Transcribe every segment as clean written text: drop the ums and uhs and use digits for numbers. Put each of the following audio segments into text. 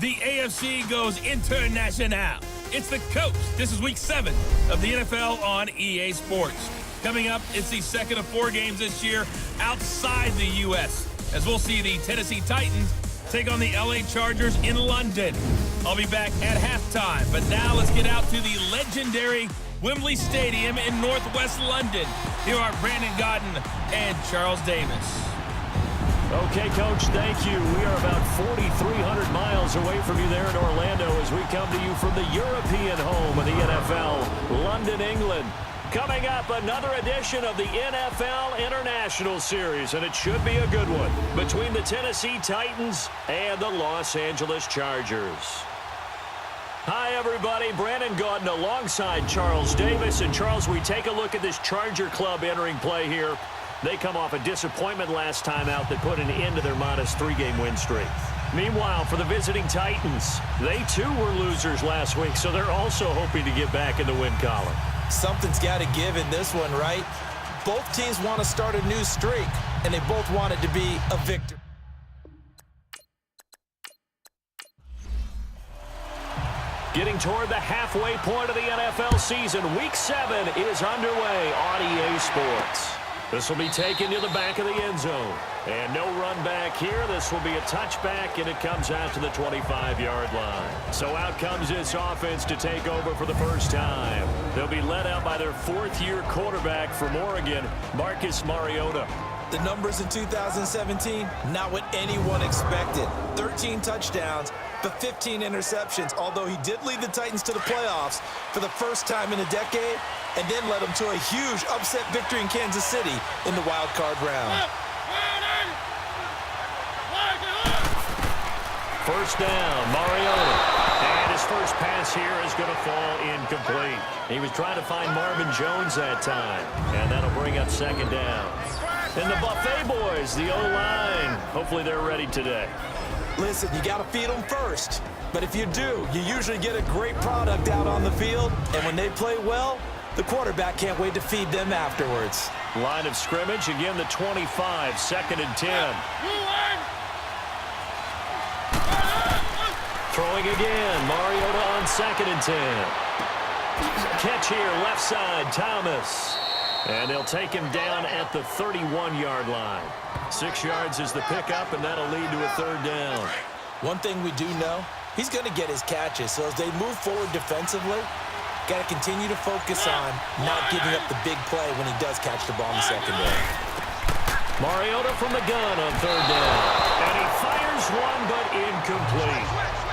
The AFC goes international. It's the coach. This is week 7 of the NFL on EA Sports. Coming up, it's the second of 4 games this year outside the U.S. as we'll see the Tennessee Titans take on the LA Chargers in London. I'll be back at halftime, but now let's get out to the legendary Wembley Stadium in northwest London. Here are Brandon Gaudin and Charles Davis. Okay, Coach, thank you. We are about 4,300 miles away from you there in Orlando as we come to you from the European home of the NFL, London, England. Coming up, another edition of the NFL International Series, and it should be a good one, between the Tennessee Titans and the Los Angeles Chargers. Hi, everybody. Brandon Gaudin alongside Charles Davis. And, Charles, we take a look at this Charger club entering play here. They come off a disappointment last time out that put an end to their modest 3-game win streak. Meanwhile, for the visiting Titans, they too were losers last week, so they're also hoping to get back in the win column. Something's got to give in this one, right? Both teams want to start a new streak, and they both want it to be a victory. Getting toward the halfway point of the NFL season, Week 7 is underway on EA Sports. This will be taken to the back of the end zone. And no run back here. This will be a touchback, and it comes out to the 25-yard line. So out comes this offense to take over for the first time. They'll be led out by their 4th-year quarterback from Oregon, Marcus Mariota. The numbers in 2017, not what anyone expected. 13 touchdowns, but 15 interceptions, although he did lead the Titans to the playoffs for the first time in a decade, and then led them to a huge upset victory in Kansas City in the wild card round. First down, Mariota. And his first pass here is going to fall incomplete. He was trying to find Marvin Jones that time, and that'll bring up second down. And the Buffet boys, the O-line, hopefully they're ready today. Listen, you got to feed them first. But if you do, you usually get a great product out on the field. And when they play well, the quarterback can't wait to feed them afterwards. Line of scrimmage, again the 25, 2nd and 10. Throwing again, Mariota on 2nd and 10. Catch here, left side, Thomas. And they'll take him down at the 31-yard line. 6 yards is the pickup, and that'll lead to a 3rd down. One thing we do know, he's going to get his catches. So as they move forward defensively, got to continue to focus on not giving up the big play when he does catch the ball in the secondary. Mariota from the gun on 3rd down. And he fires one, but incomplete.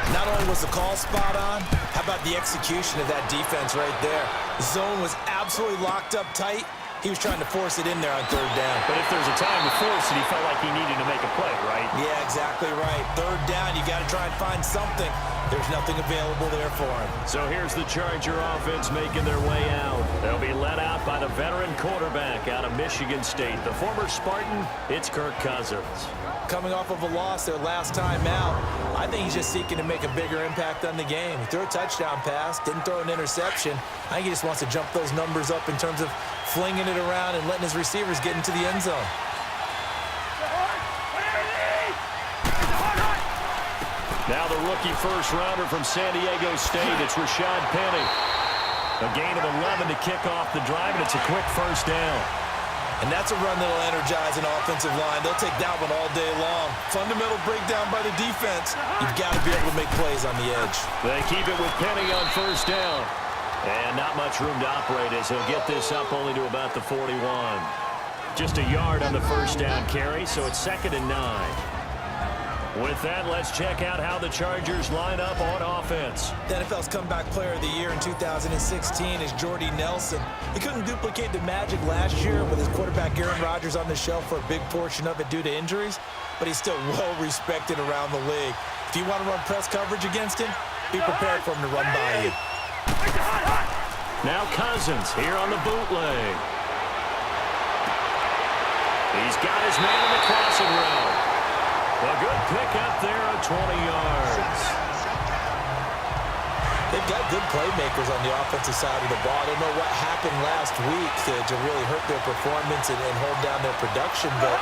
Not only was the call spot on, how about the execution of that defense right there? The zone was absolutely locked up tight. He was trying to force it in there on 3rd down. But if there's a time to force it, he felt like he needed to make a play, right? Yeah, exactly right. 3rd down, you got to try and find something. There's nothing available there for him. So here's the Charger offense making their way out. They'll be led out by the veteran quarterback out of Michigan State. The former Spartan, it's Kirk Cousins. Coming off of a loss their last time out, I think he's just seeking to make a bigger impact on the game. He threw a touchdown pass, didn't throw an interception. I think he just wants to jump those numbers up in terms of flinging it around and letting his receivers get into the end zone. Now the rookie first-rounder from San Diego State, it's Rashad Penny. A gain of 11 to kick off the drive, and it's a quick first down. And that's a run that'll energize an offensive line. They'll take that one all day long. Fundamental breakdown by the defense. You've got to be able to make plays on the edge. They keep it with Penny on first down. And not much room to operate as he'll get this up only to about the 41. Just a yard on the first down carry, so it's 2nd and 9. With that, let's check out how the Chargers line up on offense. The NFL's Comeback Player of the Year in 2016 is Jordy Nelson. He couldn't duplicate the magic last year with his quarterback Aaron Rodgers on the shelf for a big portion of it due to injuries, but he's still well respected around the league. If you want to run press coverage against him, be prepared for him to run by you. Now Cousins here on the bootleg. He's got his man in the crossing route. A good pickup there at 20 yards. They've got good playmakers on the offensive side of the ball. I don't know what happened last week to really hurt their performance and hold down their production, but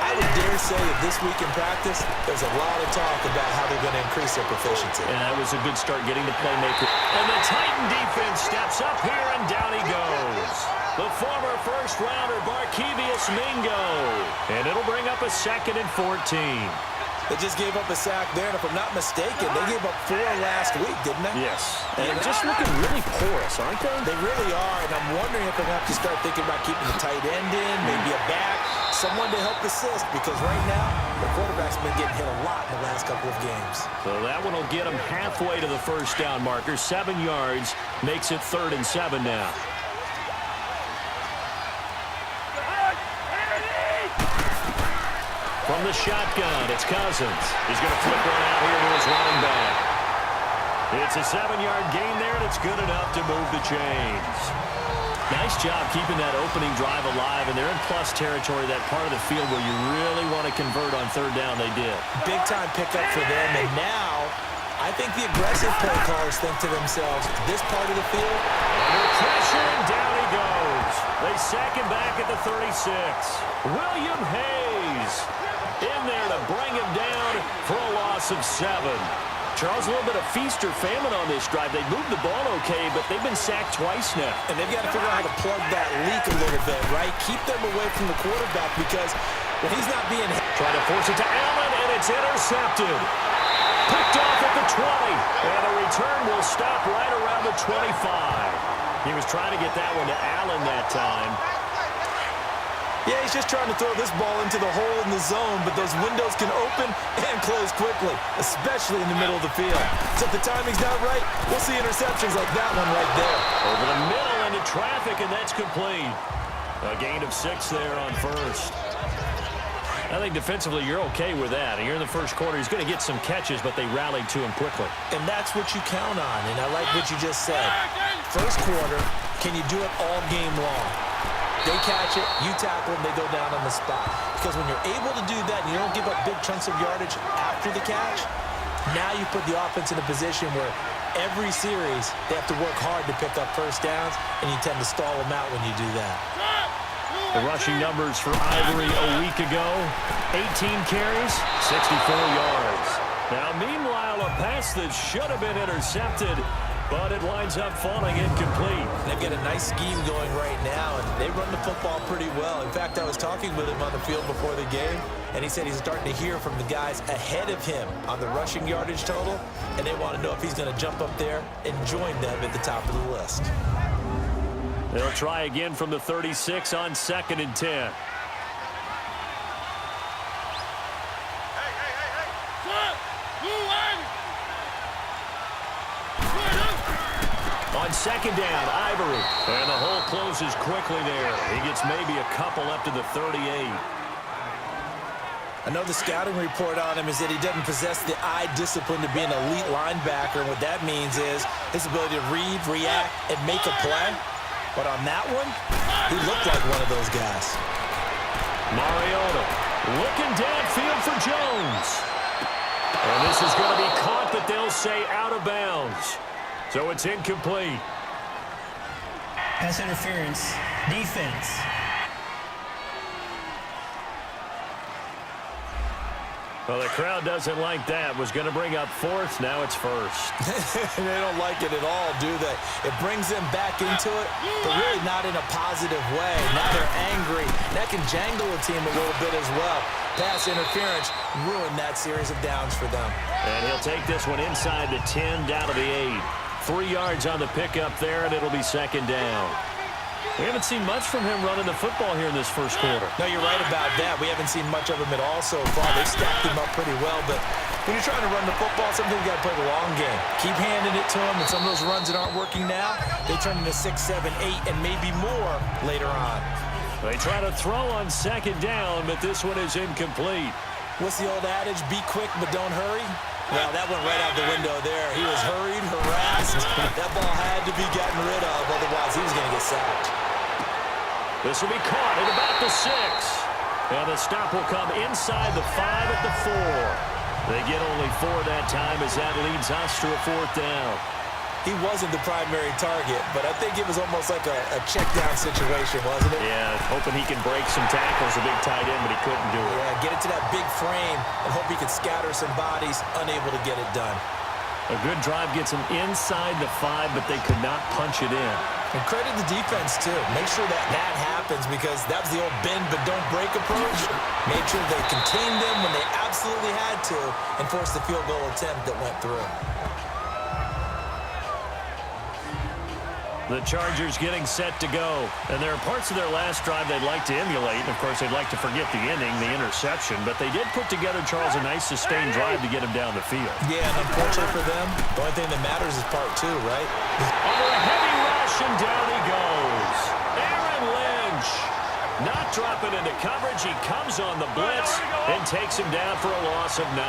I would dare coordinators say that this week in practice, there's a lot of talk about how they're going to increase their proficiency. And that was a good start getting the playmaker. And the Titan defense steps up here, and down he goes. The former first-rounder, Barkevious Mingo. And it'll bring up a 2nd and 14. They just gave up a sack there, and if I'm not mistaken, they gave up 4 last week, didn't they? Yes. And they're just looking really porous, aren't they? They really are, and I'm wondering if they're going to have to start thinking about keeping the tight end in, maybe a back, someone to help assist, because right now, the quarterback's been getting hit a lot in the last couple of games. So that one will get them halfway to the first down marker. 7 yards, makes it 3rd and 7 now. From the shotgun, it's Cousins. He's going to flip one out here to his running back. It's a 7-yard gain there, and it's good enough to move the chains. Nice job keeping that opening drive alive, and they're in plus territory, that part of the field where you really want to convert on 3rd down. They did. Big-time pickup for them, and now I think the aggressive play callers think to themselves, this part of the field, under pressure, and down he goes. They sack him back at the 36. William Hayes in there to bring him down for a loss of 7. Charles, a little bit of feast or famine on this drive. They moved the ball okay, but they've been sacked twice now. And they've got to figure out how to plug that leak a little bit, right? Keep them away from the quarterback because when he's not being... Trying to force it to Allen, and it's intercepted. Picked off at the 20, and the return will stop right around the 25. He was trying to get that one to Allen that time. Yeah, he's just trying to throw this ball into the hole in the zone, but those windows can open and close quickly, especially in the middle of the field. So if the timing's not right, we'll see interceptions like that one right there. Over the middle into traffic, and that's complete. A gain of 6 there on first. I think defensively you're okay with that. Here in the first quarter, he's going to get some catches, but they rallied to him quickly. And that's what you count on, and I like what you just said. First quarter, can you do it all game long? They catch it, you tackle them, they go down on the spot. Because when you're able to do that and you don't give up big chunks of yardage after the catch, now you put the offense in a position where every series they have to work hard to pick up first downs, and you tend to stall them out when you do that. The rushing numbers for Ivory a week ago, 18 carries, 64 yards. Now, meanwhile, a pass that should have been intercepted, but it winds up falling incomplete. They've got a nice scheme going right now, and they run the football pretty well. In fact, I was talking with him on the field before the game, and he said he's starting to hear from the guys ahead of him on the rushing yardage total, and they want to know if he's going to jump up there and join them at the top of the list. They'll try again from the 36 on 2nd and 10. On 2nd down, Ivory. And the hole closes quickly there. He gets maybe a couple up to the 38. I know the scouting report on him is that he doesn't possess the eye discipline to be an elite linebacker. And what that means is his ability to read, react, and make a play. But on that one, he looked like one of those guys. Mariota looking downfield for Jones. And this is going to be caught, but they'll say out of bounds. So it's incomplete. Pass interference, defense. Well, the crowd doesn't like that. Was going to bring up 4th. Now it's 1st. They don't like it at all, do they? It brings them back into it, but really not in a positive way. Now they're angry. That can jangle a team a little bit as well. Pass interference ruined that series of downs for them. And he'll take this one inside the 10, down to the 8. 3 yards on the pickup there, and it'll be 2nd down. We haven't seen much from him running the football here in this first quarter. No, you're right about that. We haven't seen much of him at all so far. They've stacked him up pretty well, but when you're trying to run the football, sometimes you got to play the long game. Keep handing it to him, and some of those runs that aren't working now, they turn into 6, 7, 8, and maybe more later on. They try to throw on 2nd down, but this one is incomplete. What's the old adage? Be quick, but don't hurry. Well, that went right out the window there. He was hurried, harassed. That ball had to be gotten rid of, otherwise he was going to get sacked. This will be caught at about the 6. And the stop will come inside the 5 at the 4. They get only 4 that time as that leads us to a 4th down. He wasn't the primary target, but I think it was almost like a check down situation, wasn't it? Yeah, hoping he can break some tackles, a big tight end, but he couldn't do it. Yeah, get it to that big frame and hope he could scatter some bodies, unable to get it done. A good drive gets him inside the 5, but they could not punch it in. And credit the defense, too. Make sure that happens, because that was the old bend but don't break approach. Made sure they contained them when they absolutely had to and forced the field goal attempt that went through. The Chargers getting set to go. And there are parts of their last drive they'd like to emulate. And, of course, they'd like to forget the ending, the interception. But they did put together, Charles, a nice sustained drive to get him down the field. Yeah, and unfortunately for them, the only thing that matters is part 2, right? Under a heavy rush, and down he goes. Aaron Lynch not dropping into coverage. He comes on the blitz and takes him down for a loss of 9.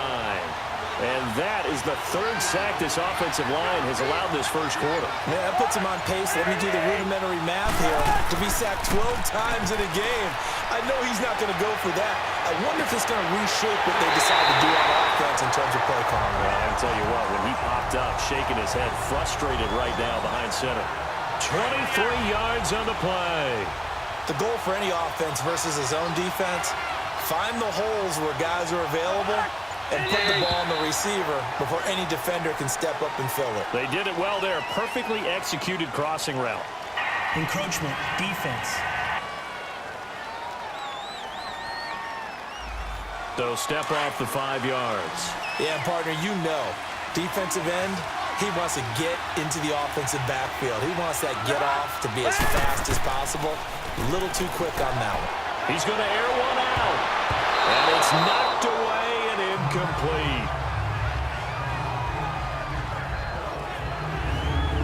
And that is the 3rd sack this offensive line has allowed this first quarter. Yeah, that puts him on pace. Let me do the rudimentary math here. To be sacked 12 times in a game, I know he's not going to go for that. I wonder if it's going to reshape what they decide to do on offense in terms of play calling. Well, I can tell you what, when he popped up, shaking his head, frustrated right now behind center. 23 yards on the play. The goal for any offense versus his own defense, find the holes where guys are available and put the ball on the receiver before any defender can step up and fill it. They did it well there. Perfectly executed crossing route. Encroachment, defense. So step off the 5 yards. Yeah, partner, you know, defensive end, he wants to get into the offensive backfield. He wants that get off to be as fast as possible. A little too quick on that one. He's going to air one out. And it's knocked away and incomplete.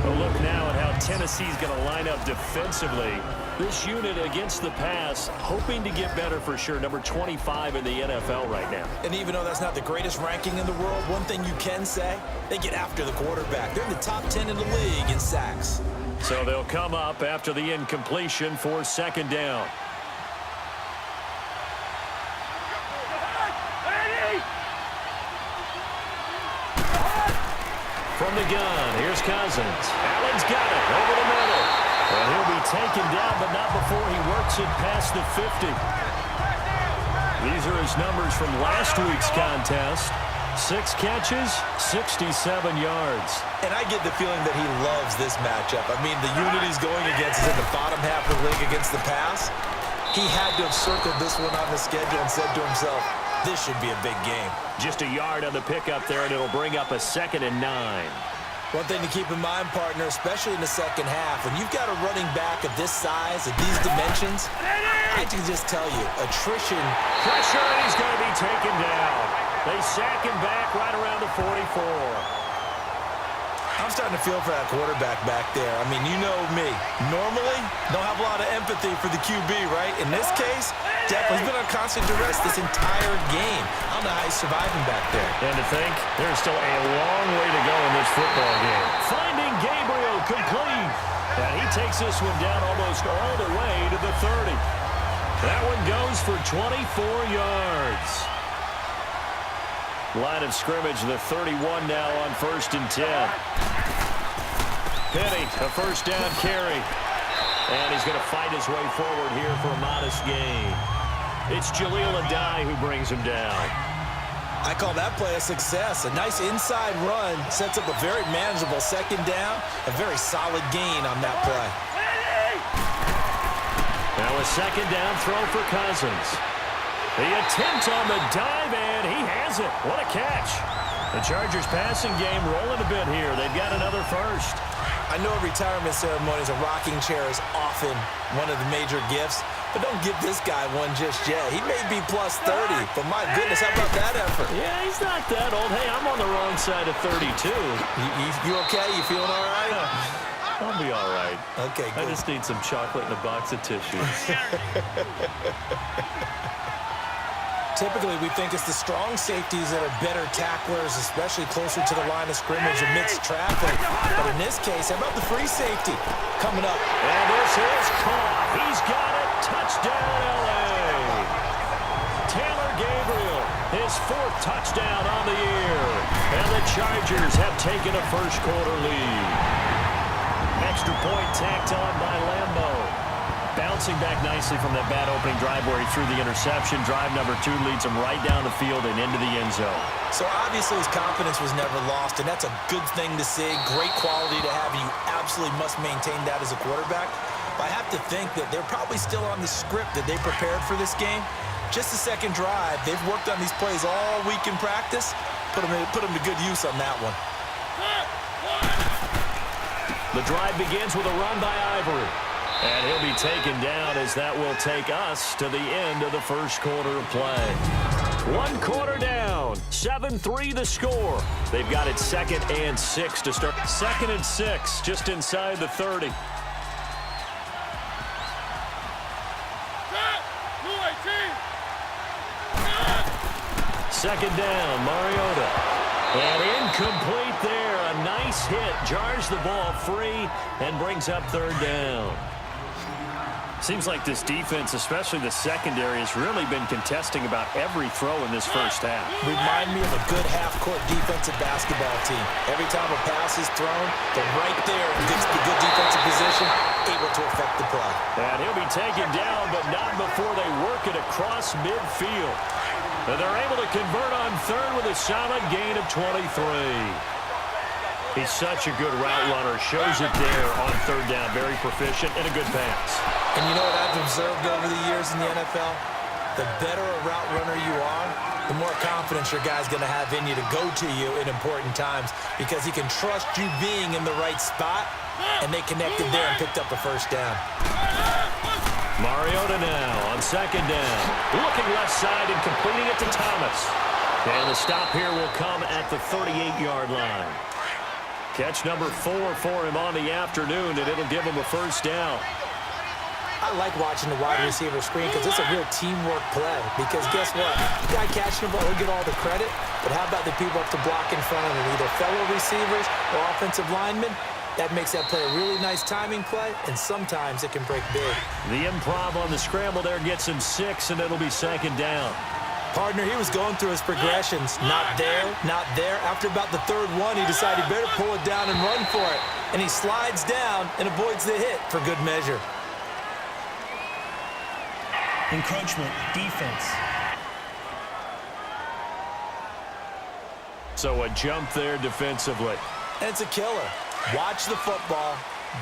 A look now at how Tennessee's going to line up defensively. This unit against the pass, hoping to get better for sure. Number 25 in the NFL right now. And even though that's not the greatest ranking in the world, one thing you can say, they get after the quarterback. They're in the top 10 in the league in sacks. So they'll come up after the incompletion for 2nd down. From the gun, here's Cousins. Allen's got it over the middle. And he'll be taken down, but not before he works it past the 50. These are his numbers from last week's contest. 6 catches, 67 yards. And I get the feeling that he loves this matchup. I mean, the unit he's going against is in the bottom half of the league against the pass. He had to have circled this one on the schedule and said to himself, this should be a big game. Just a yard on the pickup there, and it'll bring up a 2nd and 9. One thing to keep in mind, partner, especially in the second half, when you've got a running back of this size, of these dimensions, I can just tell you, attrition. Pressure, and he's going to be taken down. They sack him back right around the 44. I'm starting to feel for that quarterback back there. I mean, you know me. Normally, don't have a lot of empathy for the QB, right? In this case, definitely been on constant duress this entire game. I don't know how he's surviving back there. And to think, there's still a long way to go in this football game. Finding Gabriel complete. And he takes this one down almost all the way to the 30. That one goes for 24 yards. Line of scrimmage, the 31 now on 1st and 10. Penny, a 1st down carry. And he's going to fight his way forward here for a modest gain. It's Jaleel Adai who brings him down. I call that play a success. A nice inside run sets up a very manageable 2nd down. A very solid gain on that play. Now a 2nd down throw for Cousins. The attempt on the dive, and he has it. What a catch. The Chargers passing game rolling a bit here. They've got another 1st. I know at retirement ceremonies, a rocking chair is often one of the major gifts, but don't give this guy one just yet. He may be plus 30, but my goodness, how about that effort? Yeah, he's not that old. Hey, I'm on the wrong side of 32. You okay? You feeling all right? I'll be all right. Okay, good. I just need some chocolate and a box of tissues. Typically, we think it's the strong safeties that are better tacklers, especially closer to the line of scrimmage amidst traffic. But in this case, how about the free safety coming up? And this is caught. He's got it. Touchdown, L.A. Taylor Gabriel, his 4th touchdown on the year. And the Chargers have taken a first quarter lead. Extra point tacked on by Lambeau. Bounce bouncing back nicely from that bad opening drive where he threw the interception. Drive number 2 leads him right down the field and into the end zone. So obviously his confidence was never lost, and that's a good thing to see. Great quality to have, and you absolutely must maintain that as a quarterback. But I have to think that they're probably still on the script that they prepared for this game. Just the second drive, they've worked on these plays all week in practice. Put them to good use on that one. The drive begins with a run by Ivory. And he'll be taken down as that will take us to the end of the first quarter of play. 1 quarter down. 7-3 the score. They've got it 2nd and 6 to start. 2nd and 6 just inside the 30. Second down, Mariota. And incomplete there. A nice hit. Jars the ball free and brings up 3rd down. Seems like this defense, especially the secondary, has really been contesting about every throw in this first half. Remind me of a good half-court defensive basketball team. Every time a pass is thrown, they're right there in good defensive position, able to affect the play. And he'll be taken down, but not before they work it across midfield. And they're able to convert on 3rd with a solid gain of 23. He's such a good route runner. Shows it there on 3rd down. Very proficient and a good pass. And you know what I've observed over the years in the NFL? The better a route runner you are, the more confidence your guy's going to have in you to go to you in important times because he can trust you being in the right spot, and they connected there and picked up a 1st down. Mariota now on 2nd down. Looking left side and completing it to Thomas. And the stop here will come at the 38-yard line. Catch number 4 for him on the afternoon, and it'll give him a 1st down. I like watching the wide receiver screen because it's a real teamwork play. Because guess what? The guy catching the ball, he'll get all the credit. But how about the people up to block in front of him, either fellow receivers or offensive linemen? That makes that play a really nice timing play, and sometimes it can break big. The improv on the scramble there gets him 6, and it'll be 2nd down. Partner, he was going through his progressions. Not there, not there. After about the 3rd one, he decided he better pull it down and run for it. And he slides down and avoids the hit for good measure. Encroachment, defense. So a jump there defensively. And it's a killer. Watch the football.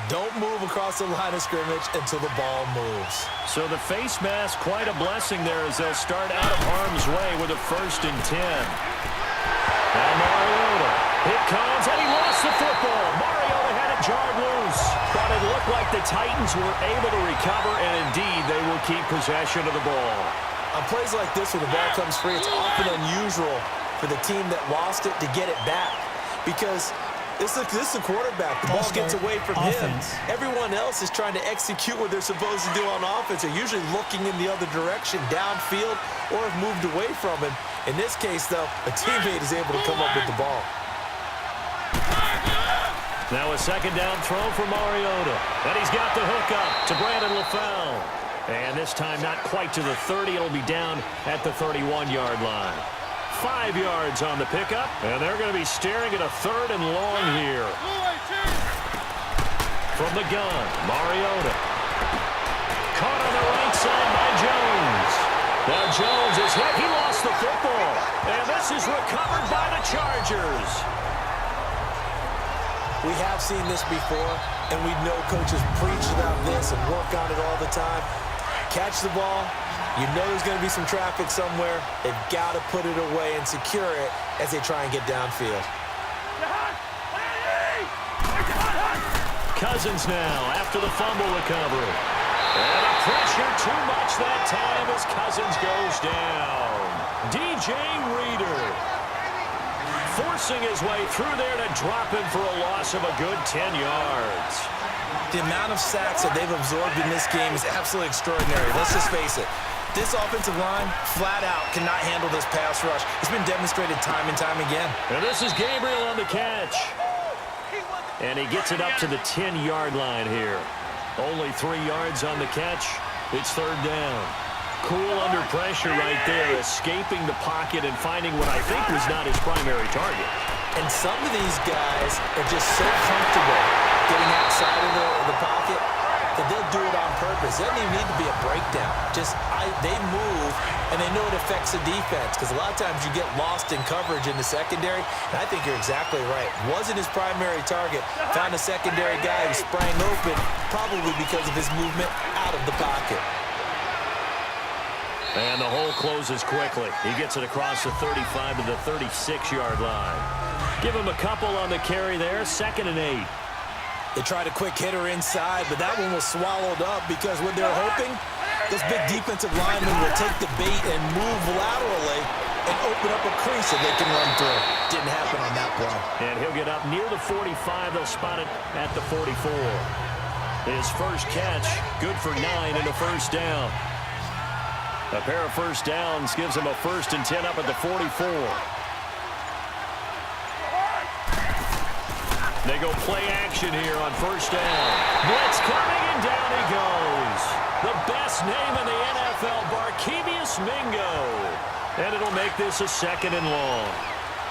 Don't move across the line of scrimmage until the ball moves. So the face mask, quite a blessing there as they'll start out of harm's way with a 1st and 10. And Mariota, it comes, and he lost the football. Mariota had it jarred loose. But it looked like the Titans were able to recover, and indeed they will keep possession of the ball. On plays like this where the ball comes free, it's often unusual for the team that lost it to get it back. Because this is the quarterback. The ball gets away from him. Everyone else is trying to execute what they're supposed to do on offense. They're usually looking in the other direction, downfield, or have moved away from him. In this case, though, a teammate is able to come up with the ball. Now a 2nd down throw for Mariota. And he's got the hook up to Brandon LaFell. And this time not quite to the 30. It'll be down at the 31-yard line. 5 yards on the pickup, and they're going to be staring at a 3rd and long here. From the gun, Mariota. Caught on the right side by Jones. Now Jones is hit. He lost the football. And this is recovered by the Chargers. We have seen this before, and we know coaches preach about this and work on it all the time. Catch the ball. You know there's going to be some traffic somewhere. They've got to put it away and secure it as they try and get downfield. Cousins now after the fumble recovery. And a pressure too much that time as Cousins goes down. DJ Reader forcing his way through there to drop him for a loss of a good 10 yards. The amount of sacks that they've absorbed in this game is absolutely extraordinary. Let's just face it. This offensive line, flat out, cannot handle this pass rush. It's been demonstrated time and time again. And this is Gabriel on the catch. And he gets it up to the 10-yard line here. Only 3 yards on the catch. It's 3rd down. Cool under pressure right there, escaping the pocket and finding what I think was not his primary target. And some of these guys are just so comfortable getting outside of the pocket that they'll do it on purpose. It doesn't even need to be a breakdown. Just they move, and they know it affects the defense because a lot of times you get lost in coverage in the secondary, and I think you're exactly right. Wasn't his primary target. Found a secondary guy who sprang open, probably because of his movement out of the pocket. And the hole closes quickly. He gets it across the 35 to the 36-yard line. Give him a couple on the carry there, 2nd and 8. They tried a quick hitter inside, but that one was swallowed up because what they're hoping, those big defensive linemen will take the bait and move laterally and open up a crease that they can run through. Didn't happen on that play. And he'll get up near the 45. They'll spot it at the 44. His first catch, good for 9 and a first down. A pair of first downs gives him a 1st and 10 up at the 44. They go play action here on first down. Blitz coming, and down he goes. The best name in the NFL, Barkevious Mingo. And it'll make this a 2nd and long.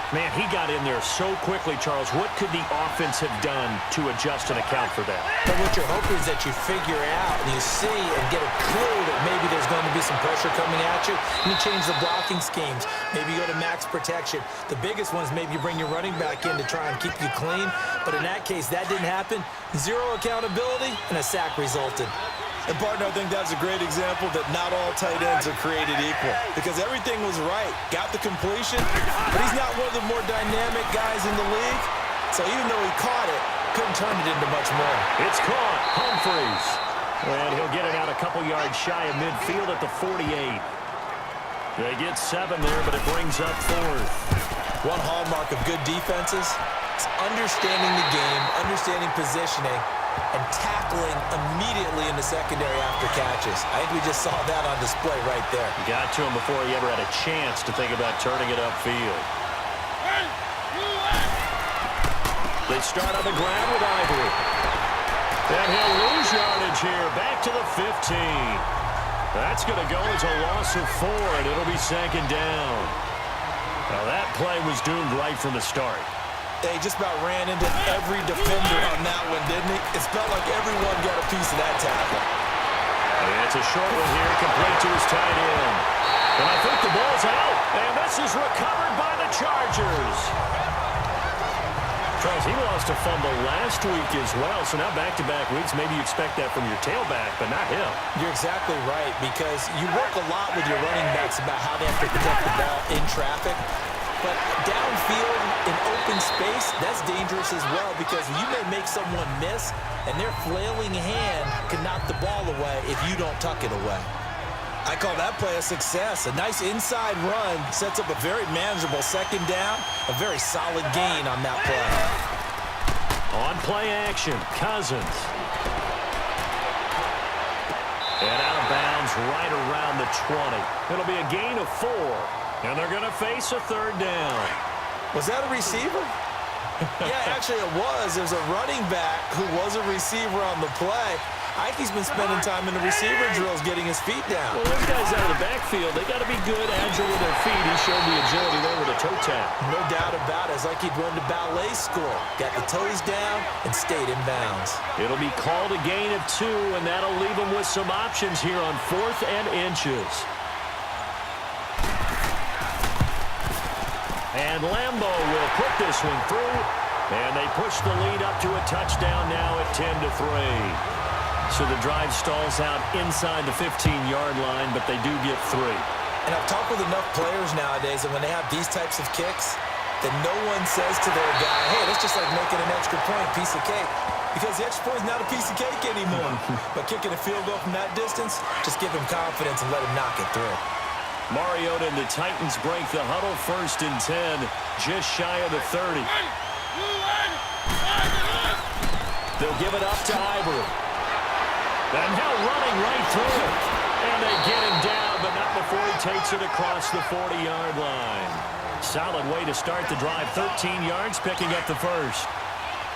Man, he got in there so quickly, Charles. What could the offense have done to adjust and account for that? But what you're hoping is that you figure out and you see and get a clue that maybe there's going to be some pressure coming at you, and you change the blocking schemes. Maybe you go to max protection. The biggest one is maybe you bring your running back in to try and keep you clean. But in that case, that didn't happen. 0 accountability, and a sack resulted. And, partner, I think that's a great example that not all tight ends are created equal because everything was right. Got the completion, but he's not one of the more dynamic guys in the league. So even though he caught it, couldn't turn it into much more. It's caught. Humphreys. And he'll get it out a couple yards shy of midfield at the 48. They get 7 there, but it brings up 4th. One hallmark of good defenses is understanding the game, understanding positioning, and tackling immediately in the secondary after catches. I think we just saw that on display right there. Got to him before he ever had a chance to think about turning it upfield. They start on the ground with Ivory. And he'll lose yardage here, back to the 15. That's going to go as a loss of 4, and it'll be 2nd down. Now that play was doomed right from the start. They just about ran into every defender on that one, didn't he? It felt like everyone got a piece of that tackle. And it's a short one here, complete to his tight end. And I think the ball's out, and this is recovered by the Chargers. Charles, he lost a fumble last week as well, so now back-to-back weeks, maybe you expect that from your tailback, but not him. You're exactly right, because you work a lot with your running backs about how they have to protect the ball in traffic. But downfield in open space, that's dangerous as well because you may make someone miss, and their flailing hand can knock the ball away if you don't tuck it away. I call that play a success. A nice inside run sets up a very manageable 2nd down, a very solid gain on that play. On play action, Cousins. And out of bounds right around the 20. It'll be a gain of 4. And they're going to face a 3rd down. Was that a receiver? Yeah, actually it was. There's a running back who was a receiver on the play. Ike's been spending time in the receiver drills getting his feet down. Well, those guys out of the backfield, they got to be good, agile with their feet. He showed the agility there with a toe tap. No doubt about it. It's like he'd run to ballet school. Got the toes down and stayed in bounds. It'll be called a gain of 2, and that'll leave him with some options here on 4th and inches. And Lambeau will put this one through, and they push the lead up to a touchdown now at 10-3. So the drive stalls out inside the 15-yard line, but they do get 3. And I've talked with enough players nowadays, and when they have these types of kicks, that no one says to their guy, hey, that's just like making an extra point, piece of cake. Because the extra point is not a piece of cake anymore. But kicking a field goal from that distance, just give him confidence and let him knock it through. Mariota and the Titans break the huddle, 1st and 10, just shy of the 30. They'll give it up to Ivory. And now running right through it. And they get him down, but not before he takes it across the 40-yard line. Solid way to start the drive. 13 yards, picking up the 1st.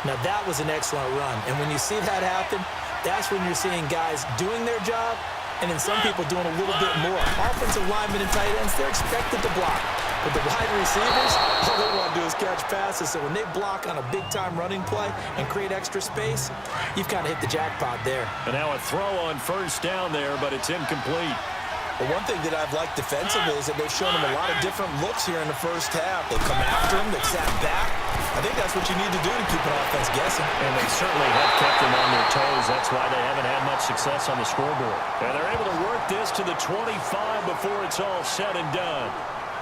Now that was an excellent run. And when you see that happen, that's when you're seeing guys doing their job and then some people doing a little bit more. Offensive linemen and tight ends, they're expected to block. But the wide receivers, all they want to do is catch passes. So when they block on a big-time running play and create extra space, you've kind of hit the jackpot there. And now a throw on first down there, but it's incomplete. But one thing that I've liked defensively is that they've shown him a lot of different looks here in the first half. They've come after him. They've sat back. I think that's what you need to do to keep an offense guessing. And they certainly have kept them on their toes. That's why they haven't had much success on the scoreboard. And they're able to work this to the 25 before it's all said and done.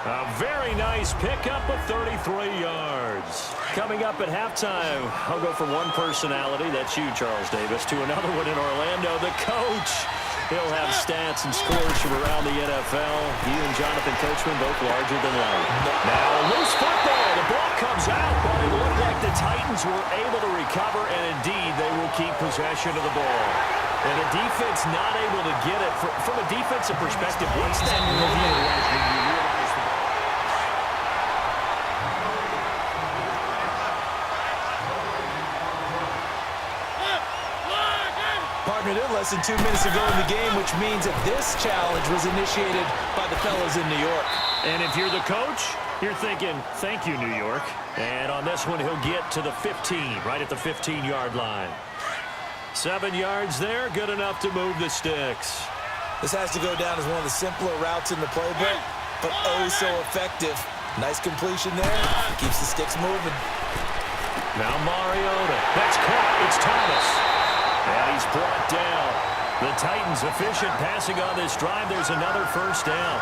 A very nice pickup of 33 yards. Coming up at halftime, I'll go from one personality, that's you, Charles Davis, to another one in Orlando, the coach. He'll have stats and scores from around the NFL. He and Jonathan Coachman both larger than life. Now a loose football. The ball comes out, but it looked like the Titans were able to recover, and indeed they will keep possession of the ball. And the defense not able to get it. From a defensive perspective, what's that review like when you realize that? Partner, they're less than 2 minutes to go in the game, which means that this challenge was initiated by the fellas in New York. And if you're the coach, you're thinking, thank you, New York. And on this one, he'll get to the 15, right at the 15-yard line. 7 yards there, good enough to move the sticks. This has to go down as one of the simpler routes in the playbook, but oh so effective. Nice completion there. Keeps the sticks moving. Now Mariota. That's caught. It's Thomas. And he's brought down. The Titans efficient passing on this drive. There's another first down.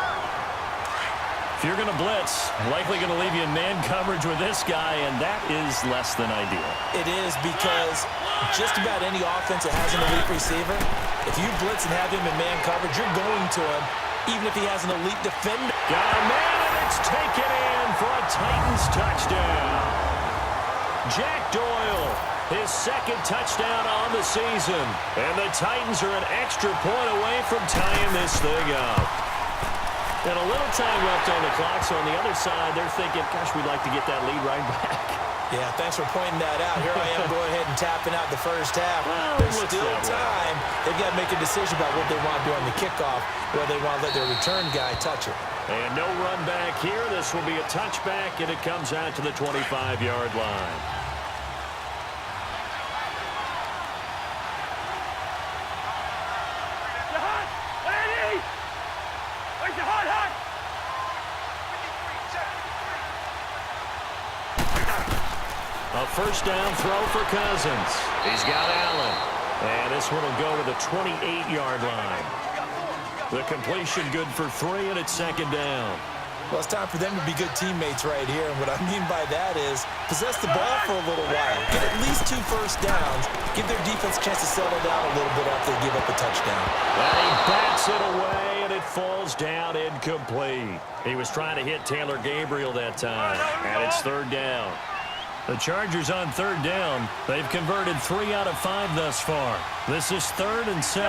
If you're going to blitz, likely going to leave you in man coverage with this guy, and that is less than ideal. It is, because just about any offense that has an elite receiver, if you blitz and have him in man coverage, you're going to him, even if he has an elite defender. Got a man, and it's taken in for a Titans touchdown. Jack Doyle, his second touchdown on the season. And the Titans are an extra point away from tying this thing up. And a little time left on the clock, so on the other side, they're thinking, gosh, we'd like to get that lead right back. Yeah, thanks for pointing that out. Here I am going ahead and tapping out the first half. There's still time. They've got to make a decision about what they want to do on the kickoff, whether they want to let their return guy touch it. And no run back here. This will be a touchback, and it comes out to the 25-yard line. A first down throw for Cousins. He's got Allen. And this one will go to the 28-yard line. The completion good for 3, and it's second down. Well, it's time for them to be good teammates right here. And what I mean by that is possess the ball for a little while. Get at least 2 first downs. Give their defense a chance to settle down a little bit after they give up a touchdown. And he bats it away, and it falls down incomplete. He was trying to hit Taylor Gabriel that time. And it's third down. The Chargers on third down. They've converted 3 out of 5 thus far. This is 3rd and 7.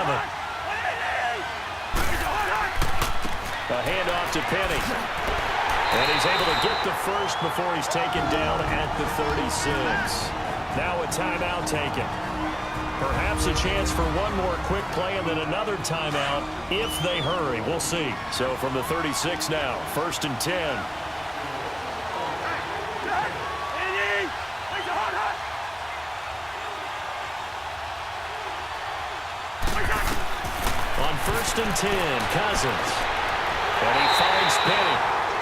A handoff to Penny. And he's able to get the first before he's taken down at the 36. Now a timeout taken. Perhaps a chance for one more quick play and then another timeout if they hurry. We'll see. So from the 36 now, 1st and 10. On 1st and 10, Cousins. And he finds Penny.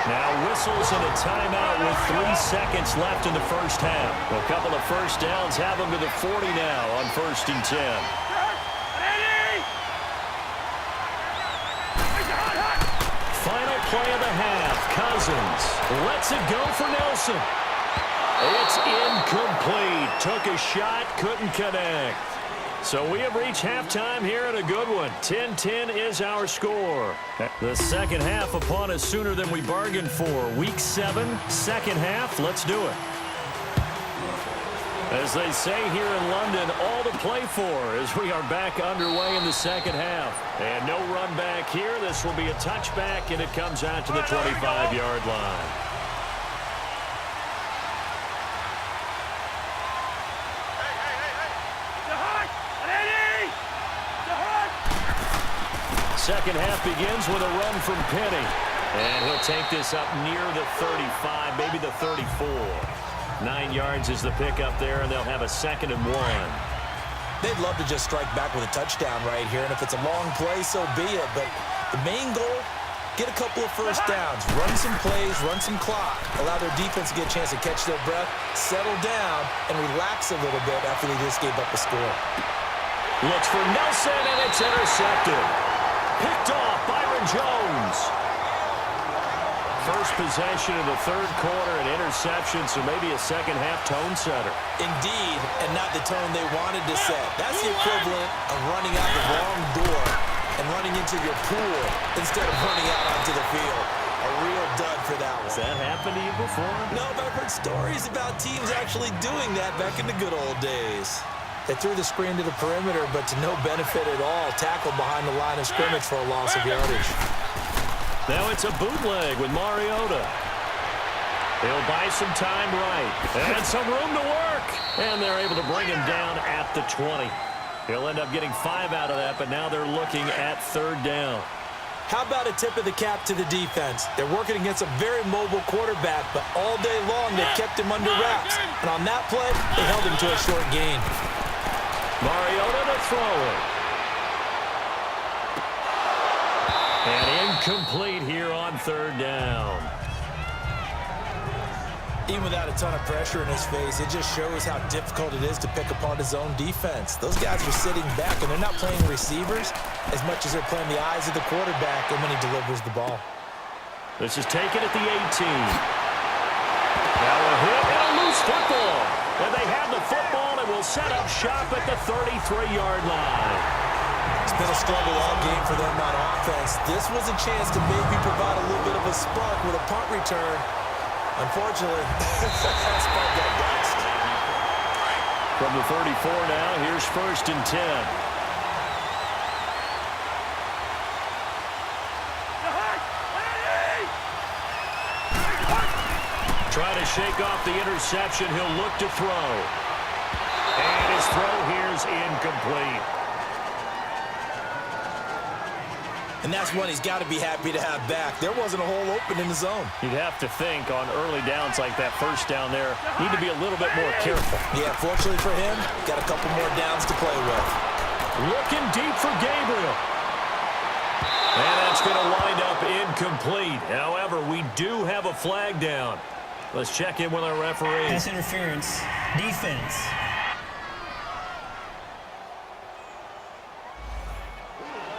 Now whistles and a timeout with 3 seconds left in the first half. A couple of first downs have him to the 40 now on 1st and 10. Final play of the half. Cousins lets it go for Nelson. It's incomplete. Took a shot, couldn't connect. So we have reached halftime here in a good one. 10-10 is our score. The second half upon us sooner than we bargained for. Week 7, second half. Let's do it. As they say here in London, all to play for as we are back underway in the second half. And no run back here. This will be a touchback, and it comes out to the 25-yard line. Second half begins with a run from Penny. And he'll take this up near the 35, maybe the 34. 9 yards is the pickup there, and they'll have a 2nd and 1. They'd love to just strike back with a touchdown right here, and if it's a long play, so be it. But the main goal, get a couple of first downs, run some plays, run some clock, allow their defense to get a chance to catch their breath, settle down, and relax a little bit after they just gave up a score. Looks for Nelson, and it's intercepted. Picked off Byron Jones. First possession of the 3rd quarter, an interception, so maybe a second-half tone setter. Indeed, and not the tone they wanted to set. That's the equivalent of running out the wrong door and running into your pool instead of running out onto the field. A real dud for that one. Has that happened to you before? No, but I've heard stories about teams actually doing that back in the good old days. They threw the screen to the perimeter, but to no benefit at all. Tackled behind the line of scrimmage for a loss of yardage. Now it's a bootleg with Mariota. He'll buy some time right. And some room to work. And they're able to bring him down at the 20. He'll end up getting 5 out of that, but now they're looking at 3rd down. How about a tip of the cap to the defense? They're working against a very mobile quarterback, but all day long they kept him under wraps. And on that play, they held him to a short gain. Mariota to throw it. And incomplete here on 3rd down. Even without a ton of pressure in his face, it just shows how difficult it is to pick apart his own defense. Those guys are sitting back, and they're not playing receivers as much as they're playing the eyes of the quarterback and when he delivers the ball. This is taken at the 18. Now a hit and a loose football. And they have the football and will set up shop at the 33-yard line. It's been a struggle all game for them on offense. This was a chance to maybe provide a little bit of a spark with a punt return. Unfortunately, that spark got bounced. From the 34 now, here's 1st and 10. Try to shake off the interception. He'll look to throw. And his throw here's incomplete. And that's one he's got to be happy to have back. There wasn't a hole open in the zone. You'd have to think on early downs like that, 1st down there, need to be a little bit more careful. Yeah, fortunately for him, got a couple more downs to play with. Looking deep for Gabriel. And that's going to wind up incomplete. However, we do have a flag down. Let's check in with our referee. Pass interference. Defense.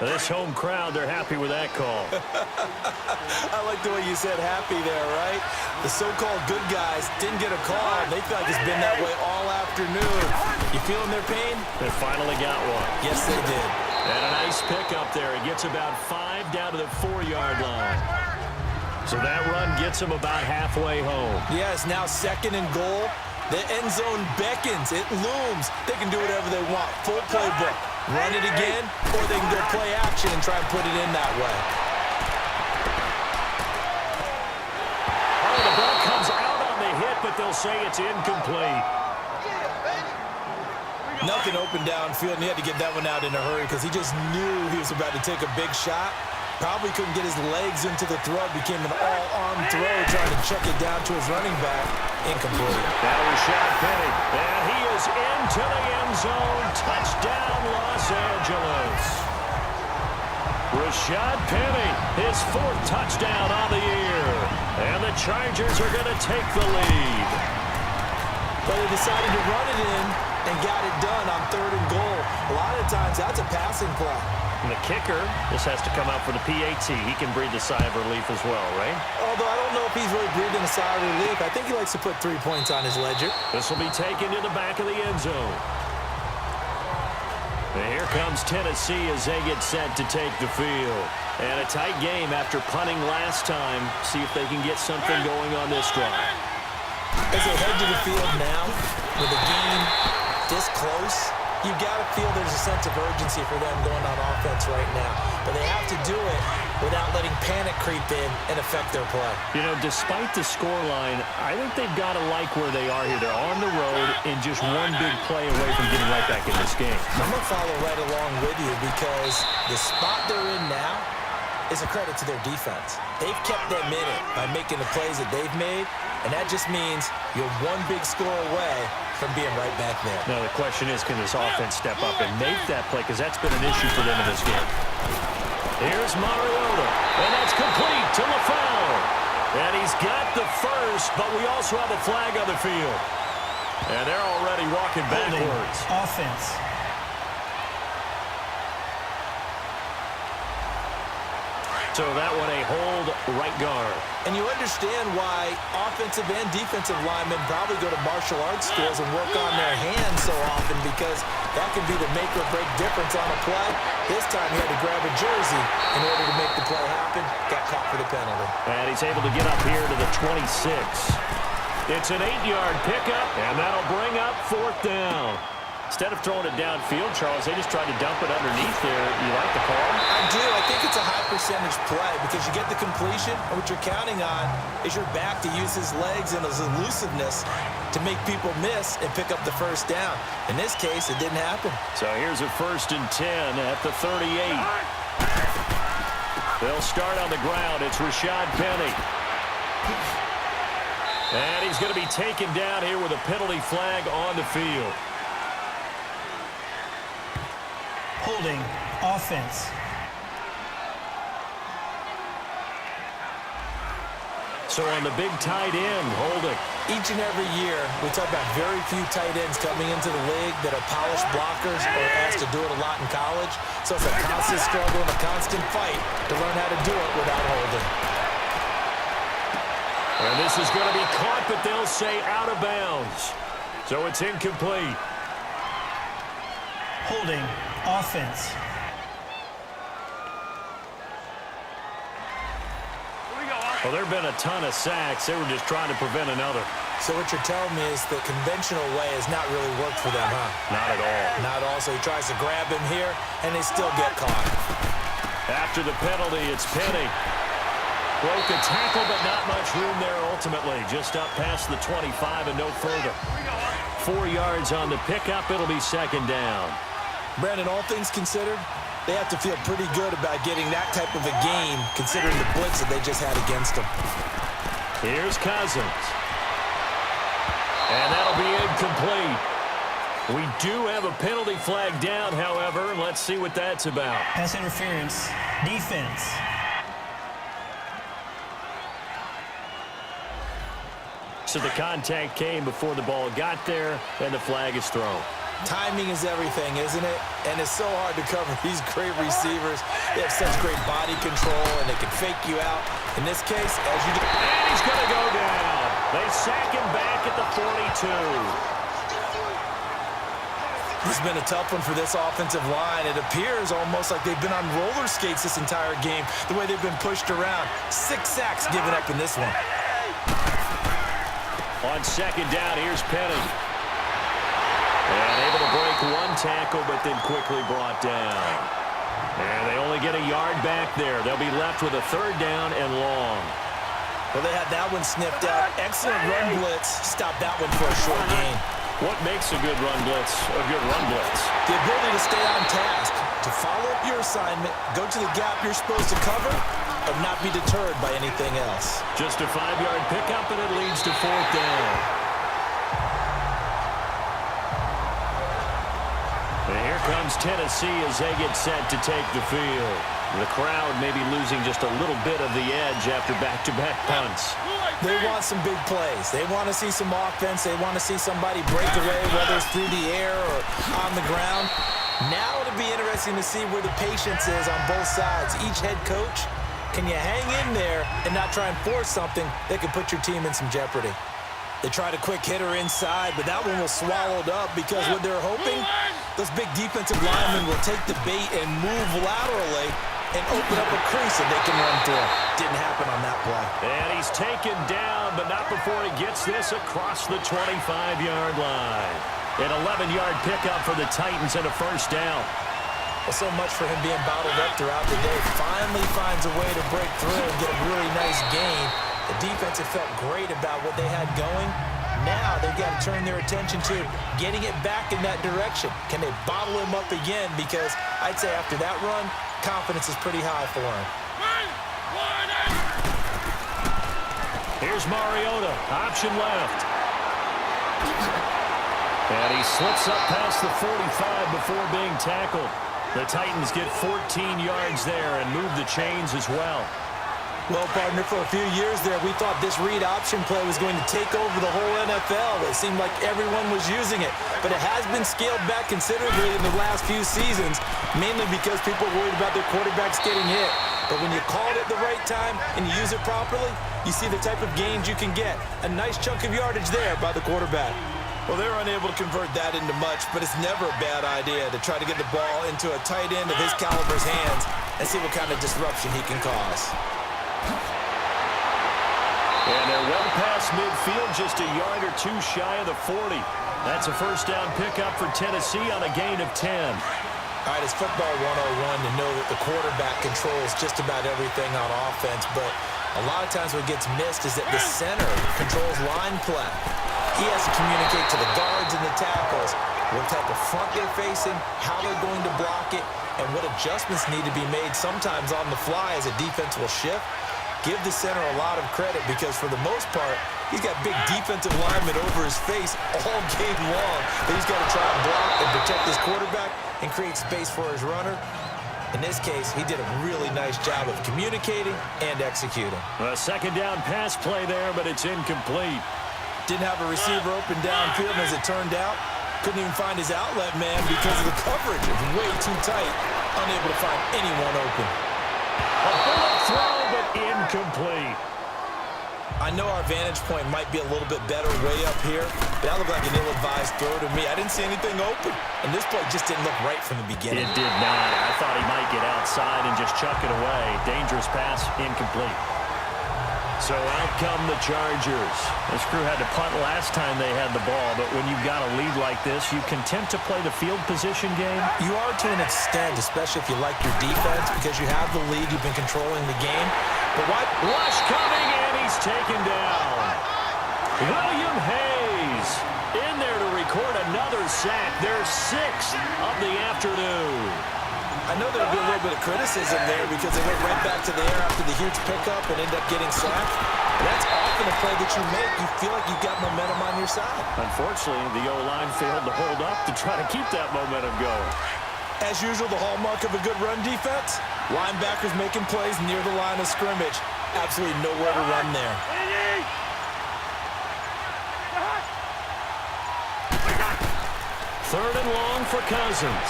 This home crowd, they're happy with that call. I like the way you said happy there, right? The so-called good guys didn't get a call. They feel like it's been that way all afternoon. You feeling their pain? They finally got one. Yes, they did. And a nice pickup there. He gets about 5 down to the 4-yard line. So that run gets him about halfway home. Yeah, it's now 2nd and goal. The end zone beckons. It looms. They can do whatever they want. Full playbook. Run it again, or they can go play action and try and put it in that way. Oh, the ball comes out on the hit, but they'll say it's incomplete. Nothing open downfield, and he had to get that one out in a hurry because he just knew he was about to take a big shot. Probably couldn't get his legs into the throw. Became an all-arm throw, trying to check it down to his running back. Incomplete. That was Rashad Penny, and he is into the end zone. Touchdown, Los Angeles. Rashad Penny, his 4th touchdown on the year. And the Chargers are going to take the lead. But they decided to run it in and got it done on 3rd and goal. A lot of times, that's a passing play. And the kicker, this has to come out for the PAT. He can breathe a sigh of relief as well, right? Although I don't know if he's really breathing a sigh of relief. I think he likes to put 3 points on his ledger. This will be taken to the back of the end zone. And here comes Tennessee as they get set to take the field. And a tight game after punting last time. See if they can get something going on this drive. As they head to the field now, with the game this close, you got to feel there's a sense of urgency for them going on offense right now. But they have to do it without letting panic creep in and affect their play. You know, despite the scoreline, I think they've got to like where they are here. They're on the road and just one big play away from getting right back in this game. I'm going to follow right along with you because the spot they're in now is a credit to their defense. They've kept them in it by making the plays that they've made, and that just means you're one big score away from being right back there. Now the question is, can this offense step up and make that play? Because that's been an issue for them in this game. Here's Mariota, and that's complete to LaFleur. And he's got the first, but we also have a flag on the field. And they're already walking backwards. Offense. So that one a hold right guard. And you understand why offensive and defensive linemen probably go to martial arts schools and work on their hands so often, because that can be the make or break difference on a play. This time he had to grab a jersey in order to make the play happen. Got caught for the penalty. And he's able to get up here to the 26. It's an 8-yard pickup, and that'll bring up 4th down. Instead of throwing it downfield, Charles, they just tried to dump it underneath there. You like the call? I do. I think it's a high percentage play because you get the completion, and what you're counting on is your back to use his legs and his elusiveness to make people miss and pick up the first down. In this case, it didn't happen. So here's a 1st and 10 at the 38. They'll start on the ground. It's Rashad Penny. And he's going to be taken down here with a penalty flag on the field. Holding. Offense. So on the big tight end, holding. Each and every year, we talk about very few tight ends coming into the league that are polished blockers or asked to do it a lot in college. So it's a constant struggle and a constant fight to learn how to do it without holding. And this is going to be caught, but they'll say out of bounds. So it's incomplete. Holding. Offense. Well, there have been a ton of sacks. They were just trying to prevent another. So what you're telling me is the conventional way has not really worked for them, huh? Not at all. Not at all. So he tries to grab him here, and they still get caught. After the penalty, it's Penny. Broke the tackle, but not much room there ultimately. Just up past the 25 and no further. 4 yards on the pickup. It'll be 2nd down. Brandon, all things considered, they have to feel pretty good about getting that type of a game, considering the blitz that they just had against them. Here's Cousins. And that'll be incomplete. We do have a penalty flag down, however. Let's see what that's about. Pass interference. Defense. So the contact came before the ball got there, and the flag is thrown. Timing is everything, isn't it? And it's so hard to cover these great receivers. They have such great body control, and they can fake you out. In this case, as you do. And he's going to go down. They sack him back at the 42. This has been a tough one for this offensive line. It appears almost like they've been on roller skates this entire game, the way they've been pushed around. 6 sacks given up in this one. On 2nd down, here's Penny. And able to break one tackle, but then quickly brought down. And they only get a yard back there. They'll be left with a 3rd down and long. Well, they had that one snipped out. Excellent run blitz. Stop that one for a short gain. What makes a good run blitz a good run blitz? The ability to stay on task, to follow up your assignment, go to the gap you're supposed to cover, and not be deterred by anything else. Just a 5-yard pickup, and it leads to 4th down. And here comes Tennessee as they get set to take the field. The crowd may be losing just a little bit of the edge after back-to-back punts. They want some big plays. They want to see some offense. They want to see somebody break away, whether it's through the air or on the ground. Now it'll be interesting to see where the patience is on both sides. Each head coach, can you hang in there and not try and force something that could put your team in some jeopardy? They tried a quick hitter inside, but that one was swallowed up because what they're hoping, those big defensive linemen will take the bait and move laterally and open up a crease that they can run through. Didn't happen on that play. And he's taken down, but not before he gets this across the 25-yard line. An 11-yard pickup for the Titans and a 1st down. Well, so much for him being bottled up throughout the day. Finally finds a way to break through and get a really nice gain. The defense had felt great about what they had going. Now they've got to turn their attention to getting it back in that direction. Can they bottle him up again? Because I'd say after that run, confidence is pretty high for him. Here's Mariota, option left. And he slips up past the 45 before being tackled. The Titans get 14 yards there and move the chains as well. Well, partner, for a few years there, we thought this read option play was going to take over the whole NFL. It seemed like everyone was using it, but it has been scaled back considerably in the last few seasons, mainly because people are worried about their quarterbacks getting hit. But when you call it at the right time and you use it properly, you see the type of gains you can get. A nice chunk of yardage there by the quarterback. Well, they were unable to convert that into much, but it's never a bad idea to try to get the ball into a tight end of his caliber's hands and see what kind of disruption he can cause. And they're well past midfield, just a yard or two shy of the 40. That's a first down pickup for Tennessee on a gain of 10. All right, it's football 101 to know that the quarterback controls just about everything on offense, but a lot of times what gets missed is that the center controls line play. He has to communicate to the guards and the tackles what type of front they're facing, how they're going to block it, and what adjustments need to be made sometimes on the fly as a defense will shift. Give the center a lot of credit because for the most part, he's got big defensive linemen over his face all game long that he's got to try and block and protect his quarterback and create space for his runner. In this case, he did a really nice job of communicating and executing. A second down pass play there, but it's incomplete. Didn't have a receiver open downfield, and as it turned out, couldn't even find his outlet man because of the coverage. It was way too tight, unable to find anyone open. A bullet throw, but incomplete. I know our vantage point might be a little bit better way up here, but that looked like an ill-advised throw to me. I didn't see anything open, and this play just didn't look right from the beginning. It did not. I thought he might get outside and just chuck it away. Dangerous pass, incomplete. So out come the Chargers. This crew had to punt last time they had the ball, but when you've got a lead like this, you content to play the field position game? You are to an extent, especially if you like your defense, because you have the lead, you've been controlling the game. But what? Rush coming, and he's taken down. William Hayes in there to record another sack. Their 6th of the afternoon. I know there'll be a little bit of criticism there because they went right back to the air after the huge pickup and end up getting sacked. And that's often a play that you make. You feel like you've got momentum on your side. Unfortunately, the O-line failed to hold up to try to keep that momentum going. As usual, the hallmark of a good run defense, linebackers making plays near the line of scrimmage. Absolutely nowhere to run there. Third and long for Cousins.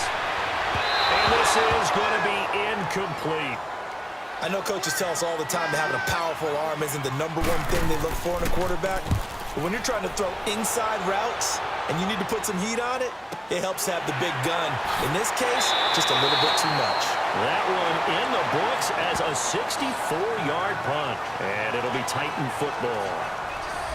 And this is going to be incomplete. I know coaches tell us all the time that having a powerful arm isn't the #1 thing they look for in a quarterback. But when you're trying to throw inside routes and you need to put some heat on it, it helps to have the big gun. In this case, just a little bit too much. That one in the books as a 64-yard punt. And it'll be Titan football.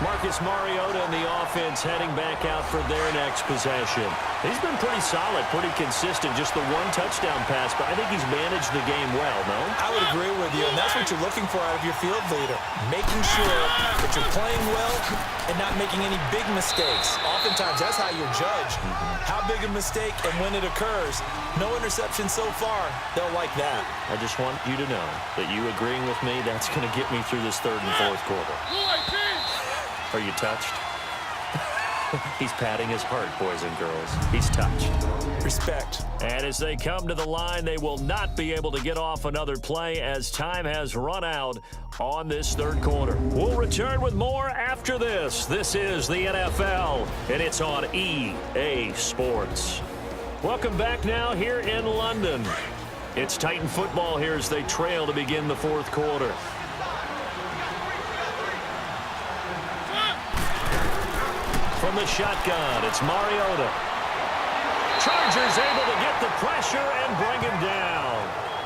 Marcus Mariota and the offense heading back out for their next possession. He's been pretty solid, pretty consistent, just the one touchdown pass, but I think he's managed the game well, no? I would agree with you, and that's what you're looking for out of your field leader, making sure that you're playing well and not making any big mistakes. Oftentimes, that's how you're judged. How big a mistake and when it occurs. No interception so far. They'll like that. I just want you to know that you agreeing with me, that's going to get me through this third and fourth quarter. Are you touched? He's patting his heart, boys and girls. He's touched. Respect. And as they come to the line, they will not be able to get off another play as time has run out on this third quarter. We'll return with more after this. This is the NFL, and it's on EA Sports. Welcome back now here in London. It's Titan football here as they trail to begin the fourth quarter. From the shotgun, it's Mariota. Chargers able to get the pressure and bring him down.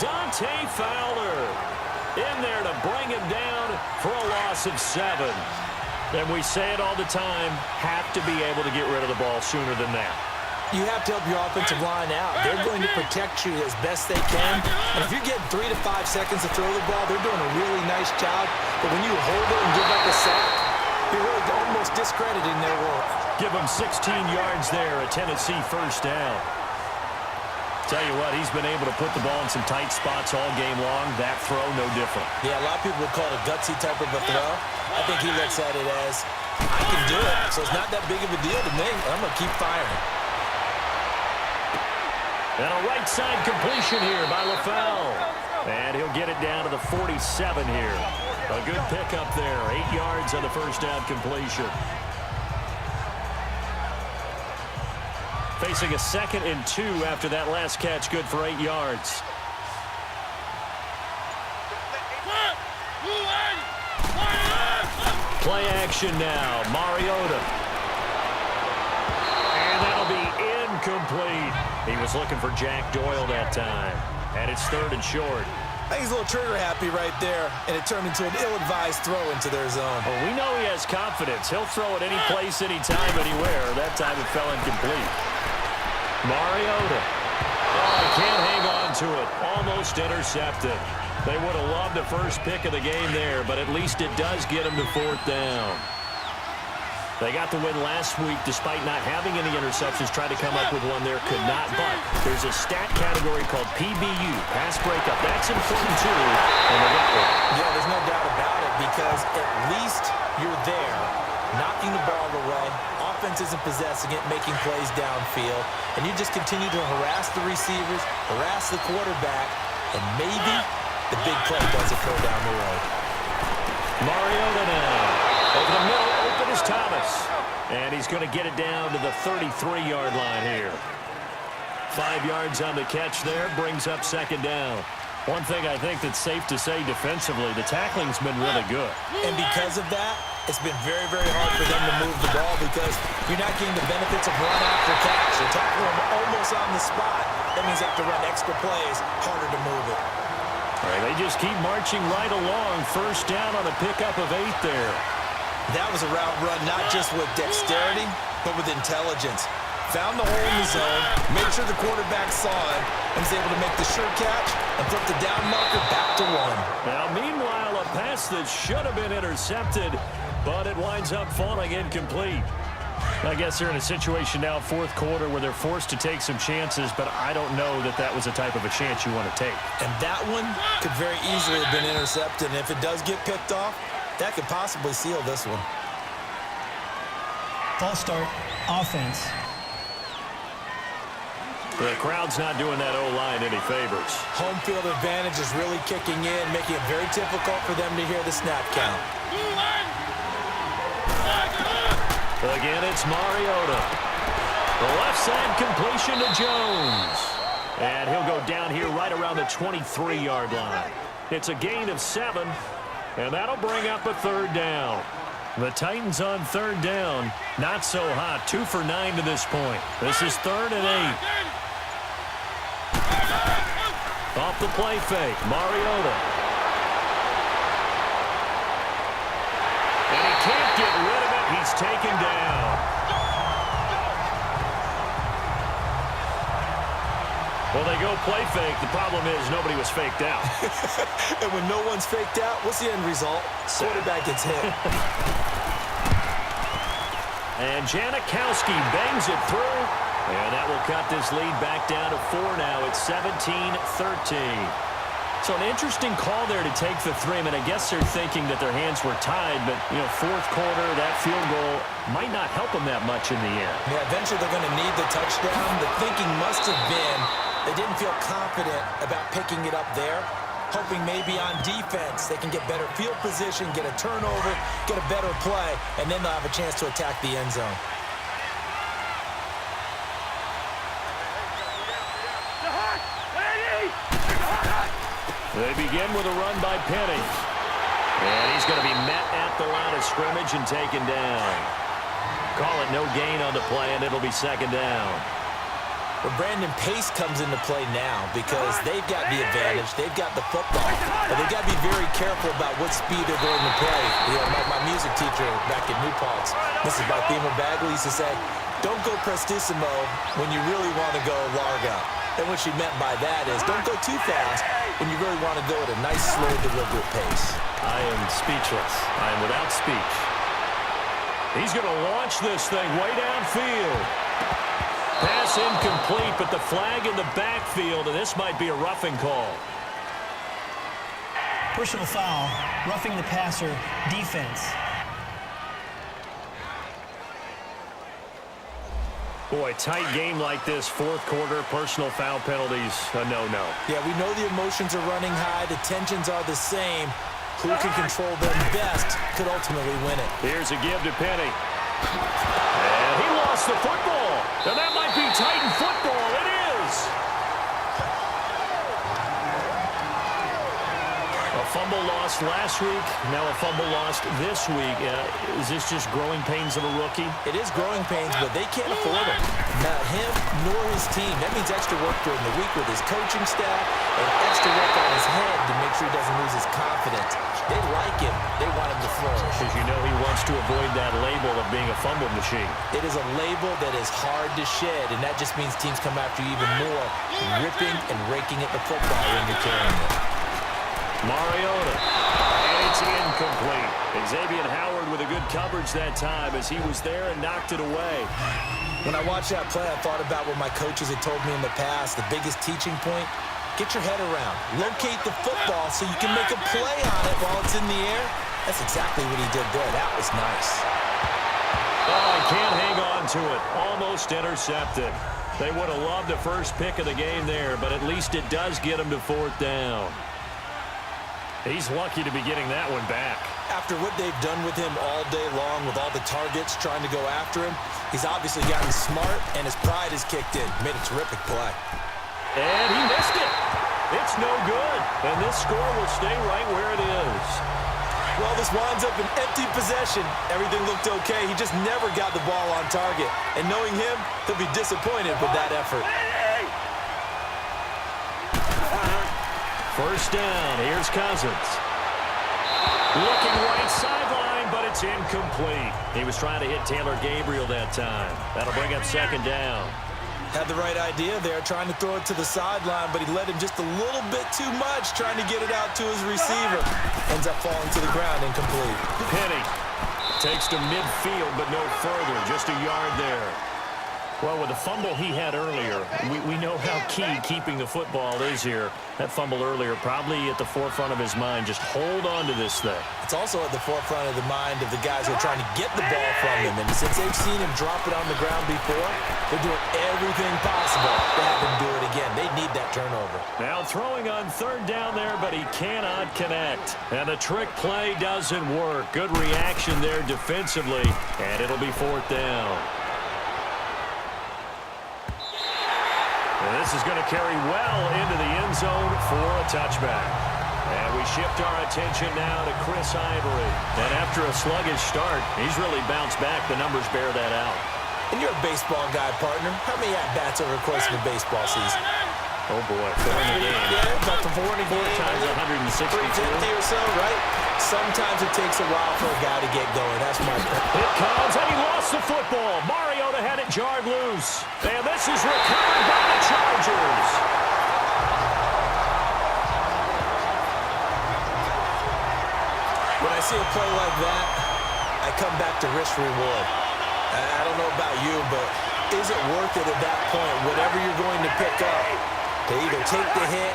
Dante Fowler in there to bring him down for a loss of 7. And we say it all the time, have to be able to get rid of the ball sooner than that. You have to help your offensive line out. They're going to protect you as best they can. And if you're getting 3 to 5 seconds to throw the ball, they're doing a really nice job. But when you hold it and give up a sack, you're really almost discrediting their work. Give them 16 yards there, a Tennessee first down. Tell you what, he's been able to put the ball in some tight spots all game long. That throw, no different. Yeah, a lot of people would call it a gutsy type of a throw. I think he looks at it as, I can do it, so it's not that big of a deal to me. I'm going to keep firing. And a right side completion here by LaFell. And he'll get it down to the 47 here. A good pickup there. 8 yards on the first down completion. Facing a 2nd and 2 after that last catch, good for 8 yards. Play action now, Mariota. And that'll be incomplete. He was looking for Jack Doyle that time. And it's 3rd and short. I think he's a little trigger happy right there, and it turned into an ill-advised throw into their zone. Well, we know he has confidence. He'll throw it any place, anytime, anywhere. That time it fell incomplete. Mariota. Oh, he can't hang on to it. Almost intercepted. They would have loved the first pick of the game there, but at least it does get them to 4th down. They got the win last week despite not having any interceptions. Tried to come up with one there, could not. But there's a stat category called PBU, pass breakup. That's important too. And they got one. Yeah, there's no doubt about it because at least you're there, knocking the ball away. Offense isn't possessing it, making plays downfield. And you just continue to harass the receivers, harass the quarterback, and maybe the big play does occur down the road. Mariota now. Over the middle, open is Thomas. And he's going to get it down to the 33-yard line here. 5 yards on the catch there, brings up 2nd down. One thing I think that's safe to say defensively, the tackling's been really good. And because of that, it's been very, very hard for them to move the ball because you're not getting the benefits of run after catch. You're tackling them almost on the spot. That means you have to run extra plays, harder to move it. All right, they just keep marching right along. 1st down on a pickup of 8 there. That was a route run not just with dexterity, but with intelligence. Found the hole in the zone, made sure the quarterback saw it, and was able to make the sure catch and flip the down marker back to 1. Now, meanwhile, a pass that should have been intercepted, but it winds up falling incomplete. I guess they're in a situation now, 4th quarter, where they're forced to take some chances, but I don't know that that was the type of a chance you want to take. And that one could very easily have been intercepted, and if it does get picked off, that could possibly seal this one. False start, offense. The crowd's not doing that O-line any favors. Home field advantage is really kicking in, making it very difficult for them to hear the snap count. Again, it's Mariota. The left side completion to Jones. And he'll go down here right around the 23-yard line. It's a gain of 7, and that'll bring up a 3rd down. The Titans on 3rd down. Not so hot. 2 for 9 to this point. This is 3rd and 8. Off the play fake, Mariota. And he can't get rid of it. He's taken down. Well, they go play fake. The problem is nobody was faked out. And when no one's faked out, what's the end result? Quarterback gets hit. And Janikowski bangs it through. And that will cut this lead back down to 4 now. It's 17-13. So an interesting call there to take the 3. I mean, I guess they're thinking that their hands were tied, but, 4th quarter, that field goal might not help them that much in the end. Yeah, eventually they're going to need the touchdown. The thinking must have been they didn't feel confident about picking it up there, hoping maybe on defense they can get better field position, get a turnover, get a better play, and then they'll have a chance to attack the end zone. They begin with a run by Penny. And he's going to be met at the line of scrimmage and taken down. Call it no gain on the play, and it'll be 2nd down. But Brandon, pace comes into play now because they've got the advantage. They've got the football. But they've got to be very careful about what speed they're going to play. My music teacher back at New Paltz, Mrs. Barthema Bagley, used to say, don't go prestissimo when you really want to go largo. And what she meant by that is don't go too fast when you really want to go at a nice, slow, deliberate pace. I am speechless. I am without speech. He's going to launch this thing way downfield. Pass incomplete, but the flag in the backfield, and this might be a roughing call. Personal foul, roughing the passer, defense. Boy, tight game like this, fourth quarter, personal foul penalties, a no-no. Yeah, we know the emotions are running high. The tensions are the same. Who can control them best could ultimately win it. Here's a give to Penny. And he lost the football. And that might be Titan football. It is. A fumble lost last week, now a fumble lost this week. Is this just growing pains of a rookie? It is growing pains, but they can't afford it. Not him nor his team. That means extra work during the week with his coaching staff and extra work on his head to make sure he doesn't lose his confidence. They like him. They want him to flourish. As you know, he wants to avoid that label of being a fumble machine. It is a label that is hard to shed, and that just means teams come after you even more, ripping and raking at the football when you're carrying it. Mariota. And it's incomplete. Xavier Howard with a good coverage that time as he was there and knocked it away. When I watched that play, I thought about what my coaches had told me in the past. The biggest teaching point, get your head around. Locate the football so you can make a play on it while it's in the air. That's exactly what he did there. That was nice. Oh, he can't hang on to it. Almost intercepted. They would have loved the first pick of the game there, but at least it does get him to fourth down. He's lucky to be getting that one back. After what they've done with him all day long, with all the targets trying to go after him, he's obviously gotten smart, and his pride has kicked in. Made a terrific play. And he missed it. It's no good. And this score will stay right where it is. Well, this winds up an empty possession. Everything looked okay. He just never got the ball on target. And knowing him, he'll be disappointed with that effort. First down. Here's Cousins. Looking right sideline, but it's incomplete. He was trying to hit Taylor Gabriel that time. That'll bring up second down. Had the right idea there, trying to throw it to the sideline, but he let him just a little bit too much, trying to get it out to his receiver. Ends up falling to the ground, incomplete. Penny takes to midfield, but no further. Just a yard there. Well, with the fumble he had earlier, we know how key keeping the football is here. That fumble earlier probably at the forefront of his mind. Just hold on to this thing. It's also at the forefront of the mind of the guys who are trying to get the ball from him. And since they've seen him drop it on the ground before, they're doing everything possible to have him do it again. They need that turnover. Now throwing on third down there, but he cannot connect. And the trick play doesn't work. Good reaction there defensively, and it'll be fourth down. And this is going to carry well into the end zone for a touchback. And we shift our attention now to Chris Ivory. And after a sluggish start, he's really bounced back. The numbers bear that out. And you're a baseball guy, partner. How many at-bats over the course of a baseball season? Oh, boy. 4 in the game. Yeah, about the 4 in a game. 4 times 162. 350 or so, right? Sometimes it takes a while for a guy to get going. That's my point. It comes, and he lost the football. Mariota had it jarred loose. And this is recovered by the Chargers. When I see a play like that, I come back to risk-reward. I don't know about you, but is it worth it at that point, whatever you're going to pick up, to either take the hit,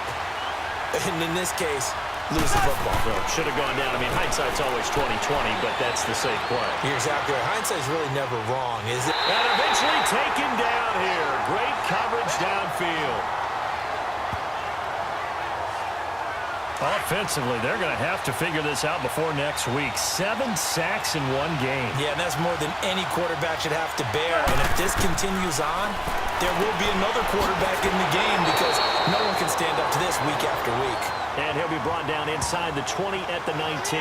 and in this case, lose the football? Well, should have gone down. I mean, hindsight's always 20/20, but that's the safe play. You're exactly right. Hindsight's really never wrong, is it? And eventually taken down here. Great coverage downfield. Offensively, they're going to have to figure this out before next week. 7 sacks in one game. Yeah, and that's more than any quarterback should have to bear. And if this continues on, there will be another quarterback in the game because no one can stand up to this week after week. And he'll be brought down inside the 20 at the 19.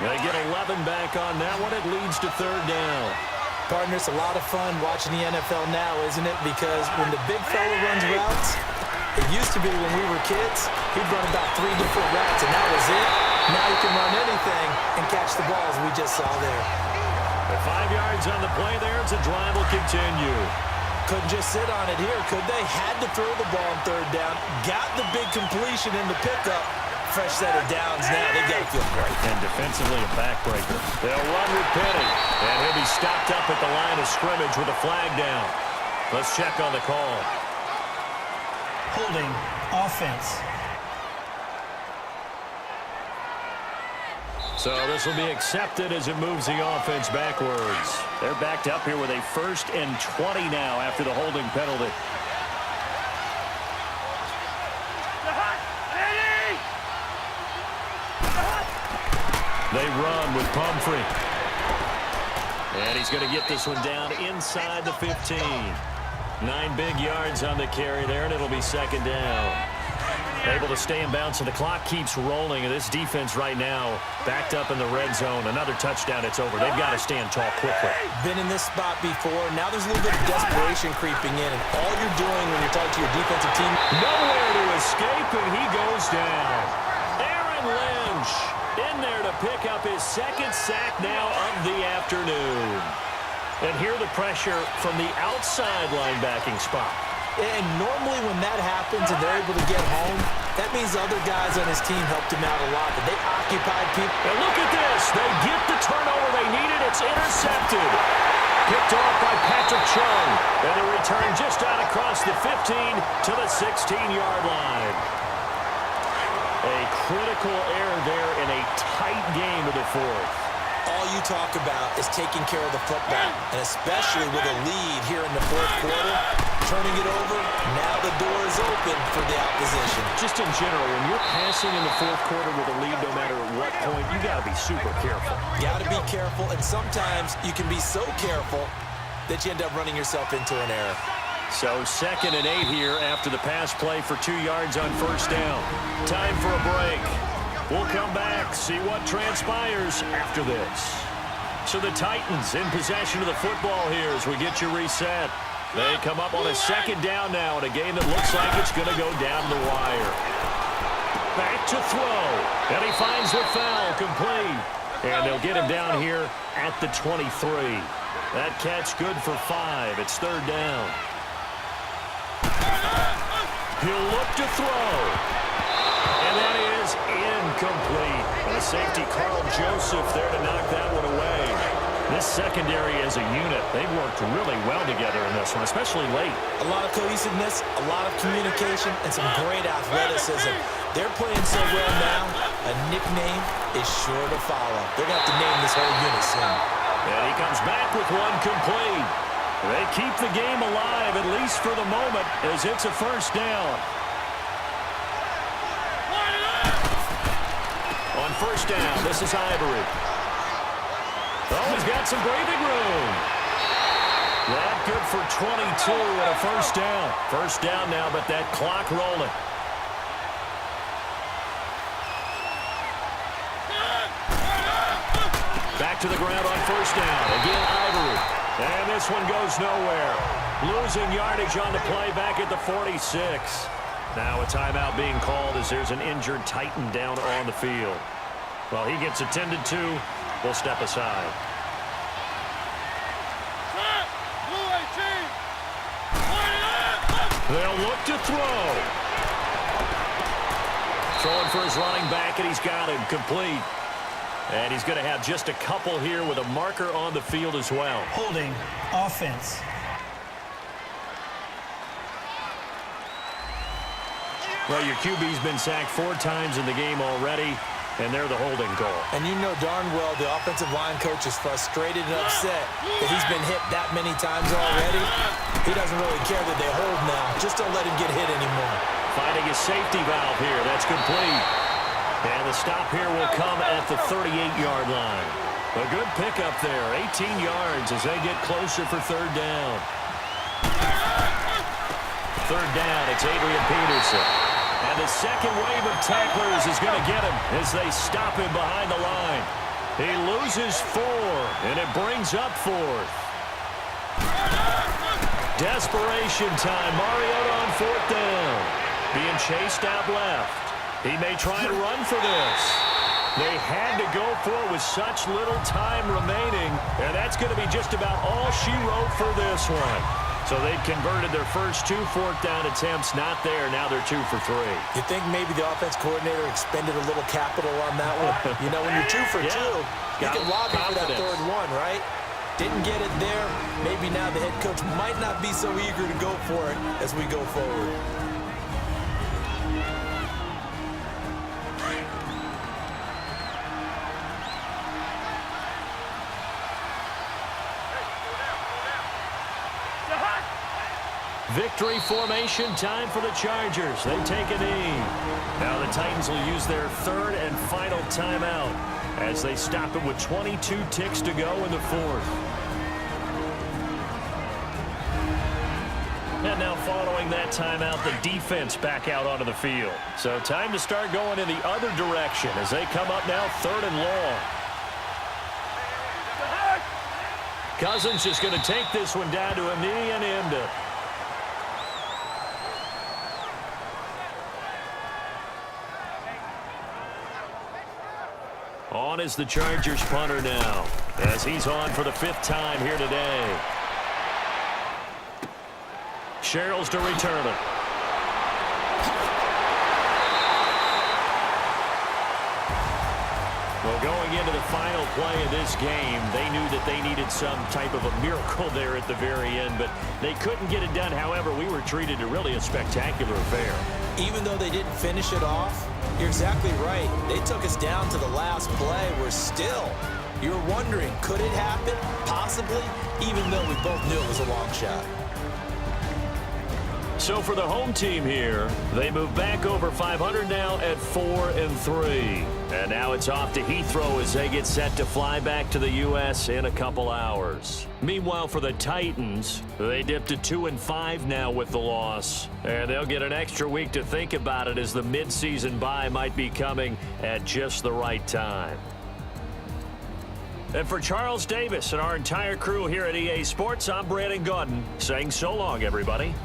They get 11 back on that one. It leads to third down. Partner, it's a lot of fun watching the NFL now, isn't it? Because when the big fella runs routes, it used to be when we were kids, he'd run about 3 different routes, and that was it. Now he can run anything and catch the ball, as we just saw there. With 5 yards on the play there, the drive will continue. Couldn't just sit on it here, could they? Had to throw the ball on third down. Got the big completion in the pickup. Fresh set of downs now. They got to feel great. And defensively a backbreaker. They'll run with Penny. And he'll be stopped up at the line of scrimmage with a flag down. Let's check on the call. Holding offense. So this will be accepted as it moves the offense backwards. They're backed up here with a 1st and 20 now after the holding penalty. They run with Pumphrey. And he's going to get this one down inside the 15. 9 big yards on the carry there, and it'll be 2nd down. Able to stay in bounds, so the clock keeps rolling. And this defense right now backed up in the red zone. Another touchdown, it's over. They've got to stand tall quickly. Been in this spot before. Now there's a little bit of desperation creeping in. And all you're doing when you're talking to your defensive team. Nowhere to escape, and he goes down. Aaron Lynch in there to pick up his 2nd sack now of the afternoon. And here the pressure from the outside linebacking spot. And normally when that happens and they're able to get home, that means other guys on his team helped him out a lot. But they occupied people. And look at this. They get the turnover they needed. It's intercepted. Picked off by Patrick Chung. And a return just out across the 15 to the 16-yard line. A critical error there in a tight game of the 4th. All you talk about is taking care of the football, and especially with a lead here in the 4th quarter, turning it over, now the door is open for the opposition. Just in general, when you're passing in the 4th quarter with a lead, no matter what point, you got to be super careful. Got to be careful, and sometimes you can be so careful that you end up running yourself into an error. So 2nd and 8 here after the pass play for 2 yards on 1st down. Time for a break. We'll come back, see what transpires after this. So the Titans in possession of the football here as we get you reset. They come up on a 2nd down now in a game that looks like it's going to go down the wire. Back to throw. And he finds the foul complete. And they'll get him down here at the 23. That catch good for 5. It's 3rd down. He'll look to throw. And that is incomplete. And a safety, Carl Joseph, there to knock that one away. This secondary as a unit, they've worked really well together in this one, especially late. A lot of cohesiveness, a lot of communication, and some great athleticism. They're playing so well now, a nickname is sure to follow. They're going to have to name this whole unit soon. And he comes back with one complete. They keep the game alive, at least for the moment, as it's a 1st down. On 1st down, this is Ivory. Oh, he's got some breathing room. That good for 22 and a 1st down. 1st down now, but that clock rolling. Back to the ground on 1st down. Again, Ivory. And this one goes nowhere. Losing yardage on the play back at the 46. Now a timeout being called as there's an injured Titan down on the field. Well, he gets attended to. We'll step aside. They'll look to throw. Throwing for his running back, and he's got him complete. And he's going to have just a couple here with a marker on the field as well. Holding offense. Well, your QB's been sacked 4 times in the game already, and they're the holding call. And you know darn well the offensive line coach is frustrated and upset that he's been hit that many times already. He doesn't really care that they hold now. Just don't let him get hit anymore. Finding a safety valve here. That's complete. And the stop here will come at the 38-yard line. A good pickup there. 18 yards as they get closer for 3rd down. 3rd down, it's Adrian Peterson. And the second wave of tacklers is going to get him as they stop him behind the line. He loses 4, and it brings up 4th. Desperation time. Mariota on 4th down. Being chased out left. He may try and run for this. They had to go for it with such little time remaining, and that's going to be just about all she wrote for this one. So they've converted their first 2 4th down attempts. Not there. Now they're 2 for 3. You think maybe the offense coordinator expended a little capital on that one? You know, when you're 2 for 2, you can lobby for that 3rd one, right? Didn't get it there. Maybe now the head coach might not be so eager to go for it as we go forward. Victory formation time for the Chargers. They take a knee. Now the Titans will use their third and final timeout as they stop it with 22 ticks to go in the fourth. And now following that timeout, the defense back out onto the field. So time to start going in the other direction as they come up now third and long. Cousins just going to take this one down to a knee and end it. On is the Chargers punter now, as he's on for the 5th time here today. Sherrills to return it. Well, going into the final play of this game, they knew that they needed some type of a miracle there at the very end, but they couldn't get it done. However, we were treated to really a spectacular affair. Even though they didn't finish it off, you're exactly right. They took us down to the last play. We're still, you're wondering, could it happen? Possibly, even though we both knew it was a long shot. So for the home team here, they move back over 500 now at 4-3. And now it's off to Heathrow as they get set to fly back to the U.S. in a couple hours. Meanwhile, for the Titans, they dipped to 2-5 now with the loss. And they'll get an extra week to think about it as the midseason bye might be coming at just the right time. And for Charles Davis and our entire crew here at EA Sports, I'm Brandon Gaudin saying so long, everybody.